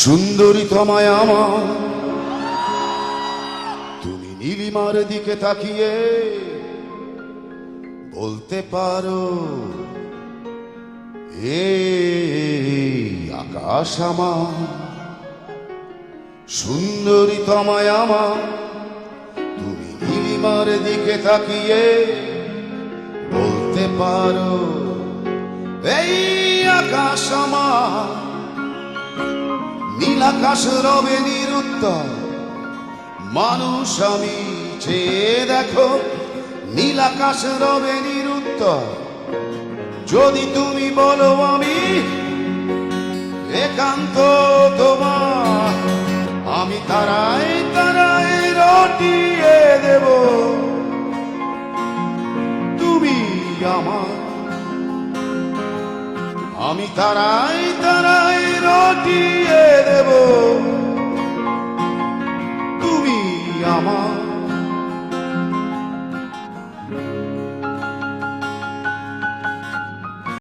সুন্দরী তোমায় আমার, তুমি নীলিমার দিকে তাকিয়ে বলতে পারো এই আকাশ আমার। সুন্দরী তোমায় আমার, তুমি নীলিমার দিকে তাকিয়ে বলতে পারো এই আকাশ আমার। নীল আকাশ রবে নিরুত্তর, মানুষ আমি চেয়ে দেখো, নীল আকাশ রবে নিরুত্তর। যদি তুমি বলো আমি একান্ত তোমার, আমি তারায় তারায় রটিয়ে দেব তুমি আমার। আমি তারায় তারায় রটিয়ে দেব